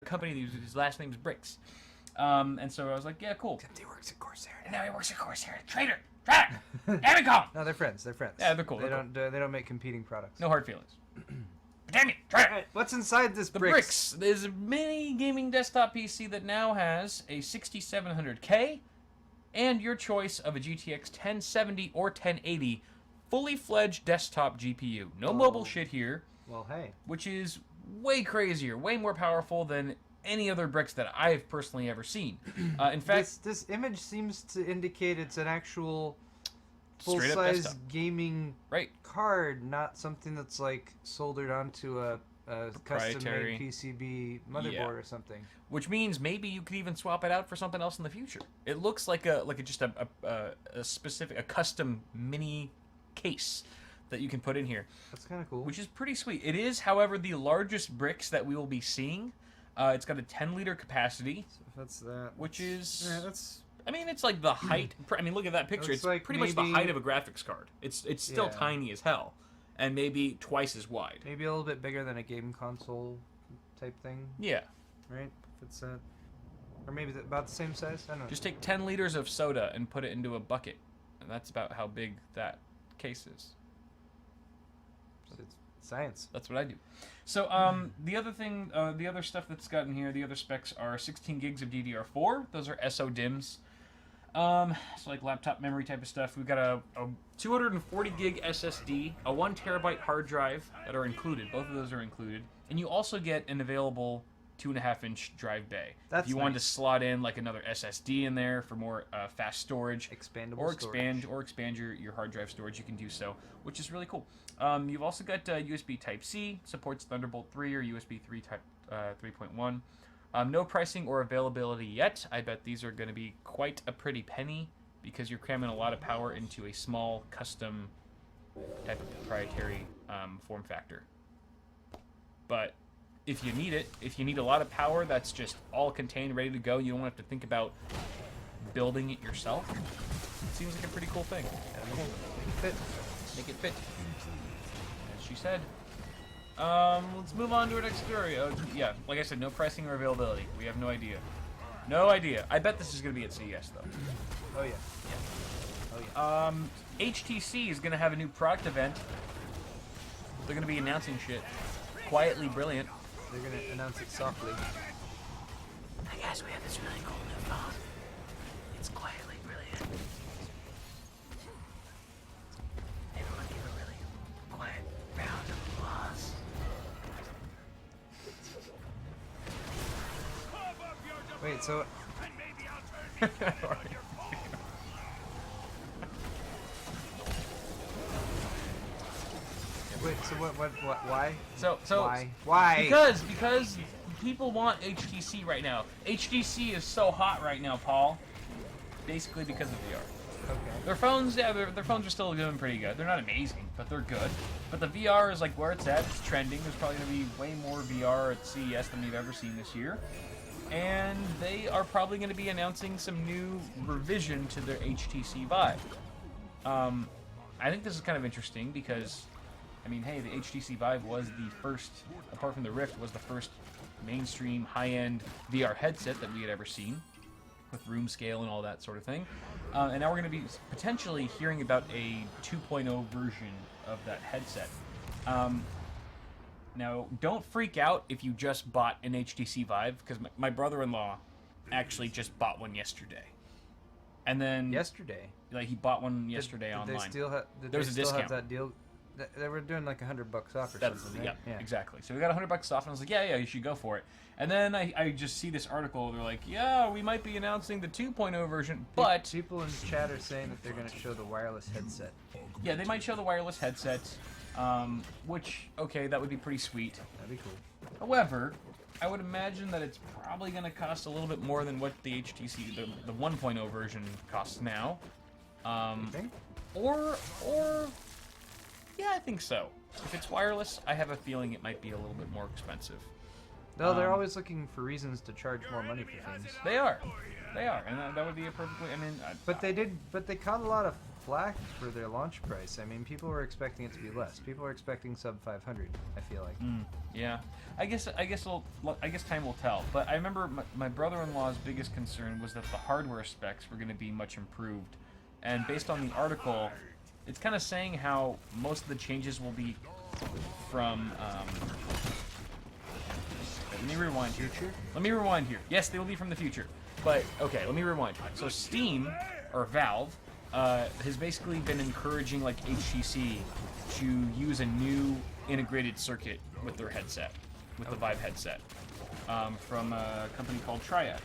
company. His last name's Bricks. And so I was like, yeah, cool. Except he works at Corsair. And now he works at Corsair. Traitor! Traitor! Damn it, call him! No, they're friends. They're friends. Yeah, they're cool. They don't make competing products. No hard feelings. But damn it! Traitor! Alright, what's inside this The Bricks? Bricks is a mini gaming desktop PC that now has a 6700K and your choice of a GTX 1070 or 1080 fully fledged desktop GPU. No mobile shit here. Well, hey. Which is way crazier, way more powerful than any other Bricks that I've personally ever seen. In fact, this image seems to indicate it's an actual straight up full-size desktop. gaming card, not something that's like soldered onto a custom-made PCB motherboard or something. Which means maybe you could even swap it out for something else in the future. It looks like just a specific custom mini case that you can put in here. That's kind of cool. Which is pretty sweet. It is, however, the largest Bricks that we will be seeing. It's got a 10-liter capacity. So if that's that. Which is... Yeah, that's... I mean, it's like the height... I mean, look at that picture. It's like pretty much the height of a graphics card. It's still tiny as hell. And maybe twice as wide. Maybe a little bit bigger than a game console type thing. Yeah. Right? If it's or maybe about the same size? I don't know. Just take 10 liters of soda and put it into a bucket. And that's about how big that case is. It's science. That's what I do. So the other thing, the other stuff that's got in here, the other specs are 16 gigs of DDR4. Those are SO DIMMs. So like laptop memory type of stuff. We've got a 240 gig SSD, a 1 terabyte hard drive that are included. Both of those are included. And you also get an available 2.5-inch drive bay. That's if you wanted to slot in like another SSD in there for more fast storage, expandable expand your hard drive storage, you can do so, which is really cool. You've also got USB Type-C, supports Thunderbolt 3 or USB 3 Type 3.1. No pricing or availability yet. I bet these are going to be quite a pretty penny because you're cramming a lot of power into a small custom type of proprietary form factor. But if you need it, if you need a lot of power that's just all contained, ready to go, you don't have to think about building it yourself, it seems like a pretty cool thing. Make it fit. As she said. Let's move on to our next story. Yeah, like I said, no pricing or availability. We have no idea. No idea. I bet this is going to be at CES, though. Oh, yeah. Oh, yeah. HTC is going to have a new product event. They're going to be announcing shit. Quietly brilliant. They're going to announce it softly. Hey guys, we have this really cool new phone. It's quietly brilliant. Everyone give a really quiet round of applause. Wait, so... Wait, so what, why? So Why? Because people want HTC right now. HTC is so hot right now, Paul. Basically because of VR. Okay. Their phones, yeah, their phones are still doing pretty good. They're not amazing, but they're good. But the VR is like where it's at. It's trending. There's probably going to be way more VR at CES than we've ever seen this year. And they are probably going to be announcing some new revision to their HTC Vive. I think this is kind of interesting because, I mean, hey, the HTC Vive was the first, apart from the Rift, was the first mainstream high-end VR headset that we had ever seen, with room scale and all that sort of thing. And now we're going to be potentially hearing about a 2.0 version of that headset. Now, don't freak out if you just bought an HTC Vive, because my brother-in-law actually just bought one yesterday. And then... Yesterday? Like, he bought one yesterday online. Did they still have that deal? They were doing like $100 off or something, right? Yeah, exactly. So we got $100 off, and I was like, yeah, you should go for it. And then I just see this article. They're like, yeah, we might be announcing the 2.0 version, but people in chat are saying that they're going to show the wireless headset. Yeah, they might show the wireless headset, which, okay, that would be pretty sweet. That'd be cool. However, I would imagine that it's probably going to cost a little bit more than what the HTC, the 1.0 version costs now. You think? Or... Yeah, I think so. If it's wireless, I have a feeling it might be a little bit more expensive. No, they're always looking for reasons to charge more money for things. They are, and that would be a perfectly. I mean, but they caught a lot of flack for their launch price. I mean, people were expecting it to be less. People were expecting sub 500. I feel like. Yeah, I guess time will tell. But I remember my brother-in-law's biggest concern was that the hardware specs were going to be much improved, and based on the article, it's kind of saying how most of the changes will be from. Let me rewind here. Let me rewind here. Yes, they will be from the future. But, okay, let me rewind. So Steam, or Valve, has basically been encouraging, like, HTC to use a new integrated circuit with their headset, with the Vive headset, from a company called Triad.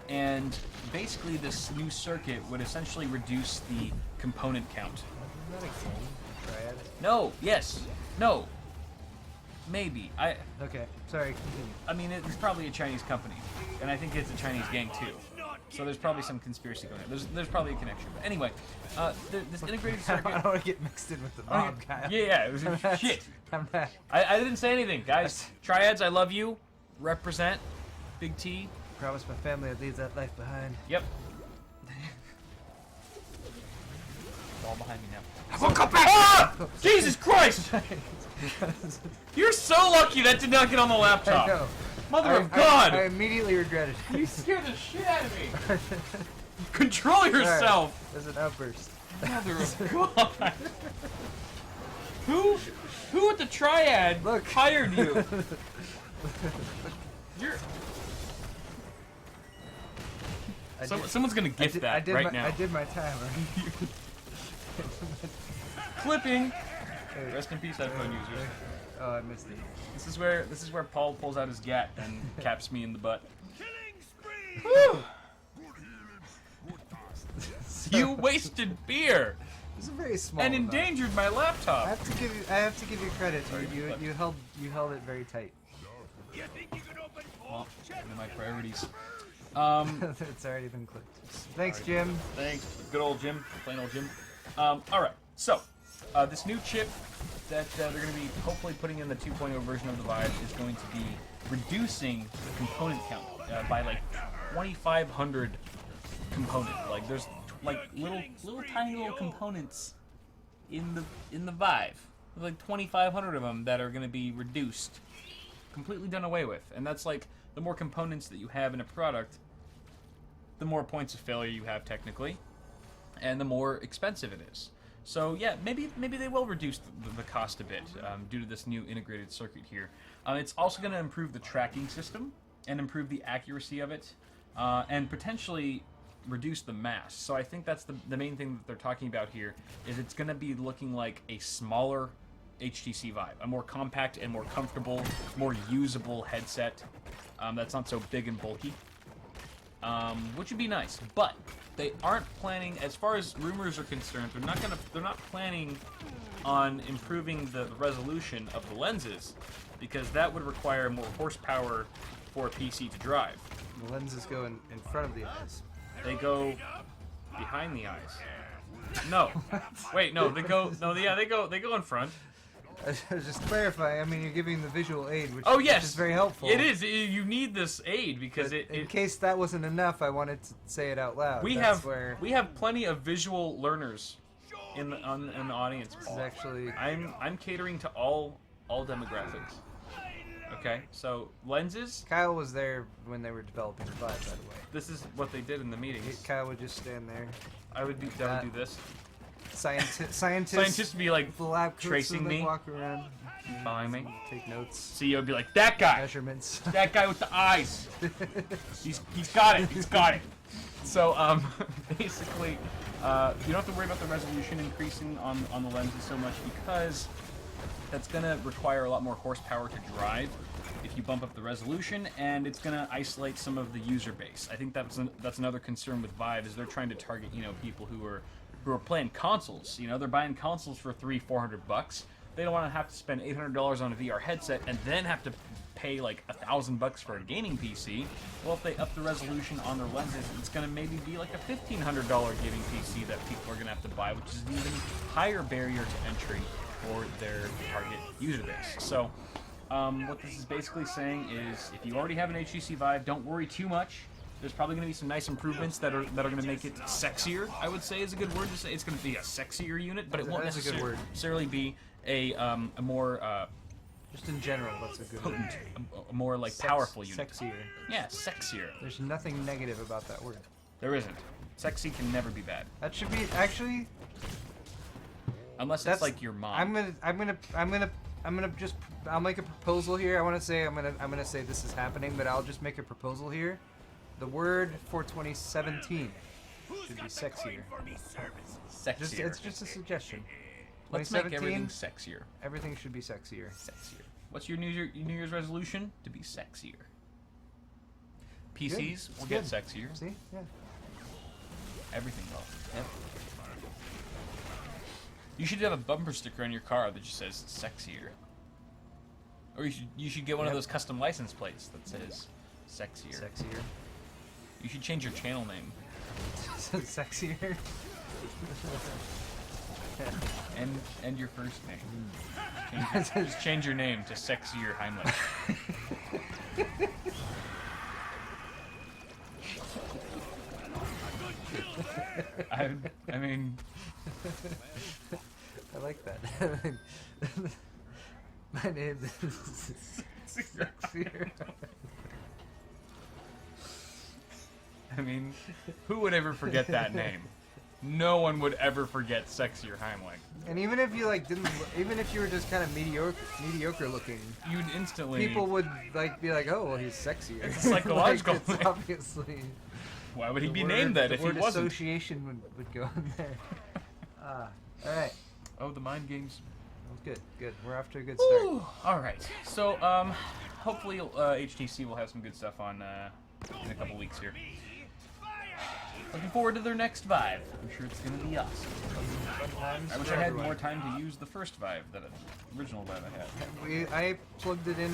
And basically this new circuit would essentially reduce the component count. Isn't that a game? Triad? No, yes, no. Maybe. Okay, sorry, continue. I mean, it's probably a Chinese company, and I think it's a Chinese gang too. So there's probably some conspiracy going on. There's probably a connection. But anyway, this integrated circuit. I don't want to get mixed in with the mob, Kyle. Yeah, it was shit. I'm not. I didn't say anything, guys. Triads, I love you. Represent. Big T. Promise my family I'd leave that life behind. Yep. It's all behind me now. I won't go back! Ah! Jesus Christ! You're so lucky that did not get on the laptop. I know. Mother of God! I immediately regretted it. You scared the shit out of me. Control yourself. Right. There's an outburst. Mother of God. Who at the Triad hired you? You're. Someone's gonna gift that right now. I did my time. Clipping. Rest in peace, headphone users. Oh, I missed it. This is where Paul pulls out his gat and caps me in the butt. Killing spree. You wasted beer It's a very small. and amount. endangered my laptop. I have to give you credit. You held it very tight. You think you can open Well, check? one of my priorities. It's already been clicked. Thanks, Jim. Thanks, good old Jim, plain old Jim. All right, so this new chip that they're going to be hopefully putting in the 2.0 version of the Vive is going to be reducing the component count by like 2,500 components. Like there's like little tiny little components in the Vive. There's like 2,500 of them that are going to be reduced, completely done away with, and that's like the more components that you have in a product, the more points of failure you have technically, and the more expensive it is. So yeah, maybe they will reduce the cost a bit due to this new integrated circuit here. It's also going to improve the tracking system and improve the accuracy of it, and potentially reduce the mass. So I think that's the main thing that they're talking about here, is it's going to be looking like a smaller HTC Vive, a more compact and more comfortable, more usable headset that's not so big and bulky, which would be nice. But they aren't planning, as far as rumors are concerned, they're not planning on improving the resolution of the lenses, because that would require more horsepower for a PC to drive. The lenses go in front of the eyes. They go behind the eyes. No, wait, no, they go in front. I was just clarifying. I mean, you're giving the visual aid, which, Oh yes, which is very helpful. It is. You need this aid because But in case that wasn't enough, I wanted to say it out loud. we That's have where we have plenty of visual learners in the audience. this is actually. I'm catering to all demographics. Okay, so lenses. Kyle was there when they were developing the Vive, by the way. This is what they did in the meetings. Kyle would just stand there. I would do this. Scientists Scientists would be like with the lab coats tracing and, like, me. walk around, following me. take notes, CEO would be like, that guy, measurements. that guy with the eyes. He's got it. He's got it. So basically, you don't have to worry about the resolution increasing on the lenses so much, because that's gonna require a lot more horsepower to drive if you bump up the resolution, and it's gonna isolate some of the user base. I think that's another concern with Vive, is they're trying to target people who are playing consoles. They're buying consoles for $300-400. They don't want to have to spend $800 on a VR headset and then have to pay like $1,000 for a gaming PC. Well, if they up the resolution on their lenses, it's going to maybe be like a $1,500 gaming PC that people are going to have to buy, which is an even higher barrier to entry for their target user base. So what this is basically saying is, if you already have an HTC Vive, don't worry too much. There's probably going to be some nice improvements that are going to make it sexier. I would say is a good word to say. It's going to be a sexier unit, but it won't necessarily be a more just in general. That's a good potent, a more like powerful unit. Sexier. Yeah, sexier. There's nothing negative about that word. There isn't. Sexy can never be bad. That should be actually. Unless it's like your mom. I'll make a proposal here. I'm gonna say this is happening, but I'll just make a proposal here. The word for 2017 should be sexier. Sexier. It's just a suggestion. Let's make everything sexier. Everything should be sexier. Sexier. What's your New Year's resolution? To be sexier. PCs will get sexier. See? Yeah. Everything will. Yep. You should have a bumper sticker on your car that just says sexier. Or you should get one of those custom license plates that says sexier. Sexier. You should change your channel name. Sexier. and your first name. Just change your name to Sexier Heimlich. I mean, I like that. My name is Sexier. I mean, who would ever forget that name? No one would ever forget Sexier Heimlich. And even if you even if you were just kind of mediocre looking, you'd instantly. People would be like, oh, well, he's sexier. It's a psychological thing. Obviously. Why would he be named that if he wasn't? The word association would go in there. All right. Oh, the mind games. Good. We're off to a good start. Ooh, all right. So, hopefully, HTC will have some good stuff on in a couple weeks here. Looking forward to their next Vive. I'm sure it's going to be awesome. I wish I had more time to use the first Vive, the original Vive I had. I plugged it in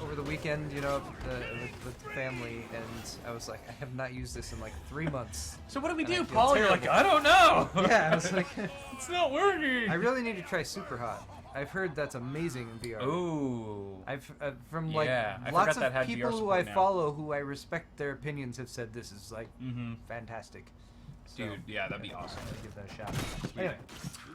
over the weekend, with the family, and I was like, I have not used this in 3 months. So what do we do, Paul? You're like, I don't know. Yeah, I was like, it's not working. I really need to try Super Hot. I've heard that's amazing in VR. Ooh. I've from lots lots of people who I follow who I respect their opinions have said this is fantastic. So, dude, yeah, that'd be awesome. Give that a shot. Anyway.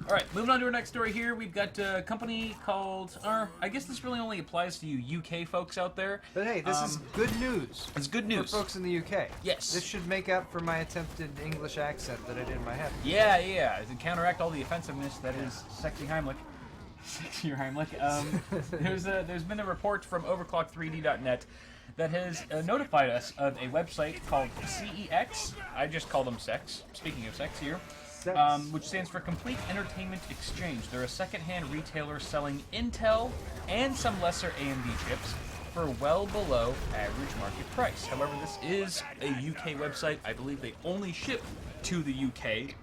All right, moving on to our next story here. We've got a company called, I guess this really only applies to you UK folks out there. But hey, this is good news. It's good news. For folks in the UK. Yes. This should make up for my attempted English accent that I did in my head. Yeah. To counteract all the offensiveness that is Sexy Heimlich. Sexier Heimlich. There's been a report from overclock3d.net that has notified us of a website called CEX. I just call them Sex. Speaking of sex here. Which stands for Complete Entertainment Exchange. They're a second-hand retailer selling Intel and some lesser AMD chips for well below average market price. However, this is a UK website. I believe they only ship to the UK.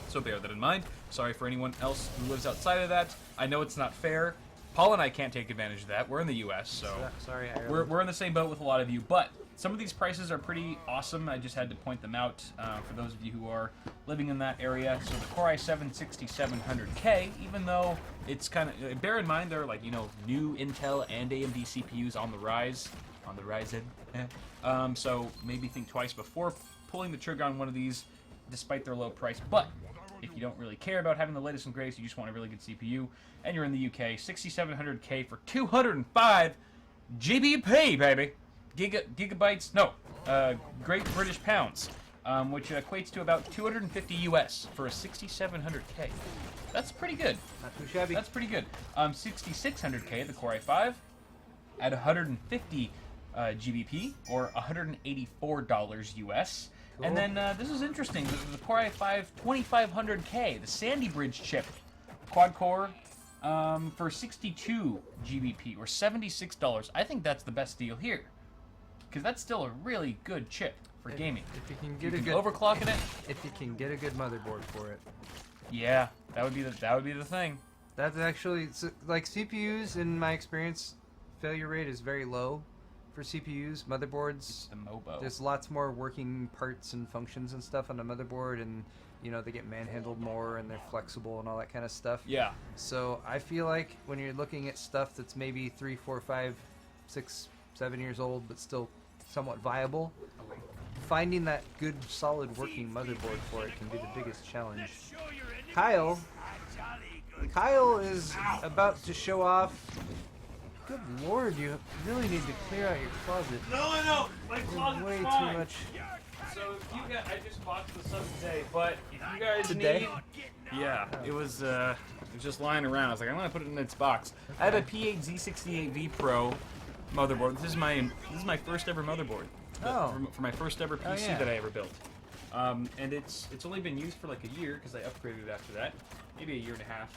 So bear that in mind. Sorry for anyone else who lives outside of that. I know it's not fair. Paul and I can't take advantage of that. We're in the U.S., so sorry, we're in the same boat with a lot of you. But some of these prices are pretty awesome. I just had to point them out for those of you who are living in that area. So the Core i7 6700K, even though it's kind of bear in mind they're new Intel and AMD CPUs on the rise, so maybe think twice before pulling the trigger on one of these, despite their low price. But if you don't really care about having the latest and greatest, you just want a really good CPU, and you're in the UK, 6700K for 205 GBP, baby. Gigabytes, no, Great British Pounds, which equates to about 250 US for a 6700K. That's pretty good. Not too shabby. That's pretty good. 6600K, the Core i5, at 150 GBP, or $184 US. Cool. And then this is interesting. The Core i5 2500K, the Sandy Bridge chip, quad core, for 62 GBP or $76. I think that's the best deal here, because that's still a really good chip for gaming. If you can get a good overclocking it, if you can get a good motherboard for it. Yeah, that would be the thing. That's actually CPUs. In my experience, failure rate is very low. For CPUs, motherboards, it's the MOBO. There's lots more working parts and functions and stuff on a motherboard, and they get manhandled more and they're flexible and all that kind of stuff. Yeah. So I feel like when you're looking at stuff that's maybe 3, 4, 5, 6, 7 years old but still somewhat viable. Finding that good, solid working motherboard for it can be the biggest challenge. Kyle is about to show off. Good lord, you really need to clear out your closet. No, my There's closet's way fine. too much. So if you guys, I just bought the sub today, but if you guys Today? need, yeah, it was just lying around. I was like, I'm gonna put it in its box. I have a P8 Z68V Pro motherboard. This is my first ever motherboard. Oh. For my first ever PC yeah. that I ever built. And it's only been used for like a year because I upgraded after that, maybe a year and a half.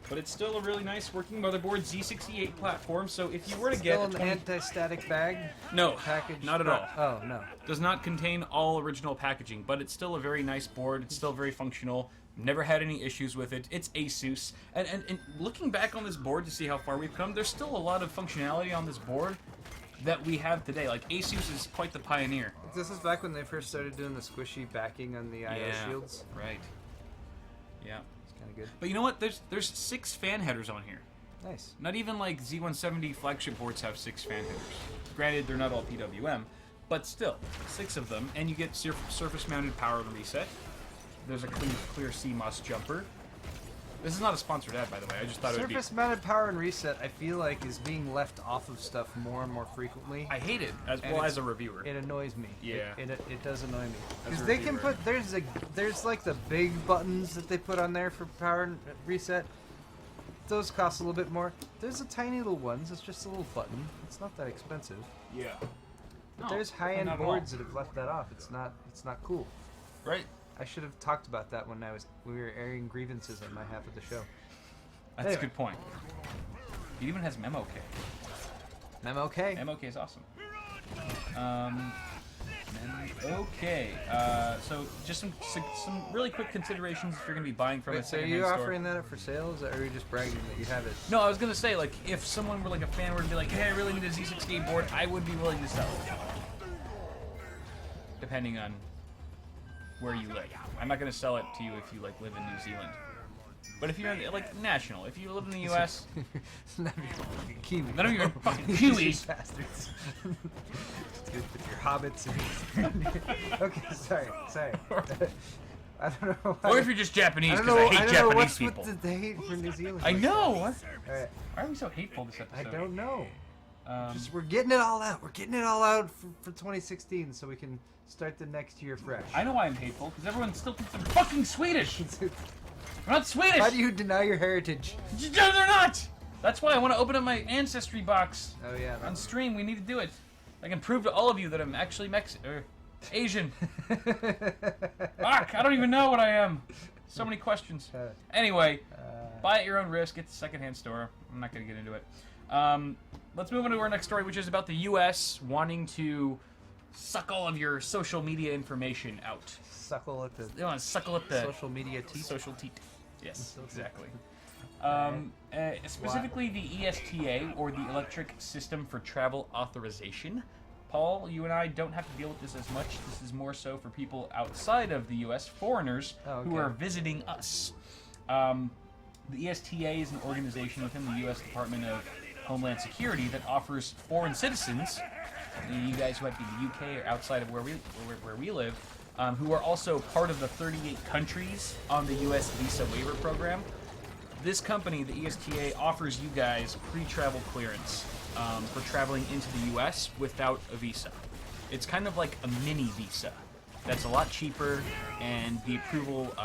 But it's still a really nice working motherboard, Z68 platform. So if you were to get Still a an 20 anti-static bag no, package? not at all. Oh, no. Does not contain all original packaging, but it's still a very nice board. It's still very functional. Never had any issues with it. It's Asus. And looking back on this board to see how far we've come, there's still a lot of functionality on this board that we have today. Like, Asus is quite the pioneer. This is back when they first started doing the squishy backing on the IO shields. Right. Yeah. It's kind of good. But you know what? There's 6 fan headers on here. Nice. Not even like Z170 flagship boards have 6 fan headers. Granted, they're not all PWM, but still, 6 of them, and you get surface-mounted power and reset. There's a clear CMOS jumper. This is not a sponsored ad, by the way. I just thought it would be. Surface-mounted power and reset, I feel like, is being left off of stuff more and more frequently. I hate it as And well it's- as a reviewer. It annoys me. Yeah. It does annoy me. As a Because they can reviewer. put there's like the big buttons that they put on there for power and reset. Those cost a little bit more. There's the tiny little ones. It's just a little button. It's not that expensive. Yeah. But there's high-end boards that have left that off. It's not cool. Right. I should have talked about that when we were airing grievances on my half of the show. That's Anyway. a good point. It even has MemoK. MemoK. MemoK is awesome. Okay. So just some really quick considerations if you're going to be buying from a Wait, so are secondhand you store. offering that up for sale, or are you just bragging that you have it? No, I was gonna say, like, if someone were like a fan were to be like, hey, I really need a Z68 board, I would be willing to sell it. Depending on where you live. I'm not gonna sell it to you if you like live in New Zealand. But if you're in, like national, if you live in the U.S., None of you fucking Kiwi. none of you are fucking You Kiwis. bastards. Just gonna put your hobbits and okay, sorry. I don't know why. Or if you're just Japanese, I don't because know, I hate I don't know Japanese what's people. with the hate for New Zealand. I know. Alright, Why are we so hateful this I episode? don't know. Um, Just we're getting it all out. We're getting it all out for 2016, so we can start the next year fresh. I know why I'm hateful, because everyone still thinks I'm fucking Swedish. I'm not Swedish. How do you deny your heritage? No, they're not. That's why I want to open up my ancestry box. Oh yeah. On stream, we need to do it. I can prove to all of you that I'm actually Asian. Fuck, I don't even know what I am. So many questions. Anyway, buy at your own risk. It's a secondhand store. I'm not going to get into it. Let's move on to our next story, which is about the U.S. wanting to suck all of your social media information out. Suckle at the They want to suckle at the social media teeth. social teat. Yes, Social exactly. Specifically the ESTA, or the Electric System for Travel Authorization. Paul, you and I don't have to deal with this as much. This is more so for people outside of the U.S., foreigners who are visiting us. The ESTA is an organization within the U.S. Department of Homeland Security that offers foreign citizens, you guys who might be in the UK or outside of where we live, who are also part of the 38 countries on the U.S. Visa Waiver Program. This company, the ESTA, offers you guys pre-travel clearance for traveling into the U.S. without a visa. It's kind of like a mini visa. That's a lot cheaper, and the approval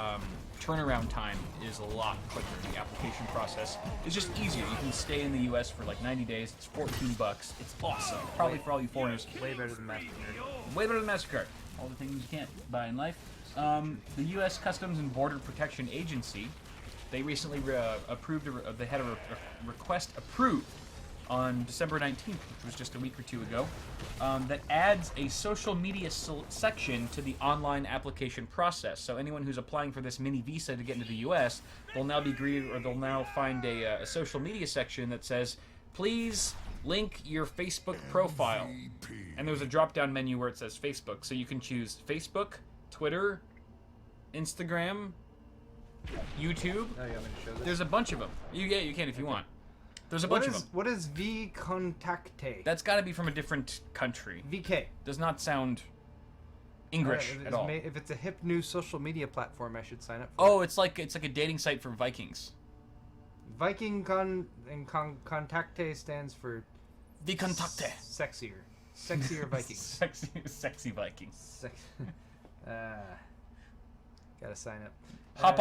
turnaround time is a lot quicker. The application process is just easier. You can stay in the U.S. for like 90 days. It's $14. It's awesome. Probably for all you foreigners. Way better than MasterCard. Way better than MasterCard. All the things you can't buy in life. The U.S. Customs and Border Protection Agency, they recently they had a request approved on December 19th, which was just a week or two ago, that adds a social media section to the online application process. So anyone who's applying for this mini visa to get into the U.S., they'll now be greeted, or they'll now find a social media section that says, please link your Facebook profile. And there's a drop-down menu where it says Facebook, so you can choose Facebook, Twitter, Instagram, YouTube. Oh, you want me to show this? There's a bunch of them. You can if you want. There's a bunch of them. What is V Contacte? That's got to be from a different country. VK. Does not sound English Alright, at all. If it's a hip new social media platform, I should sign up for. Oh, it's like a dating site for Vikings. Contacte stands for The Contacte. Sexier Vikings. Sexy Vikings. Gotta sign up. Hop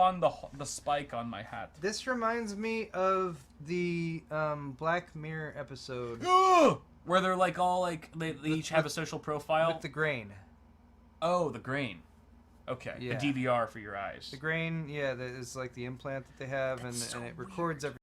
on the spike on my hat. This reminds me of the Black Mirror episode Where they're like all like they each have a social profile. with the grain. Oh, the grain. Okay, Yeah. the DVR for your eyes. The grain, yeah, that is like the implant that they have, and it records every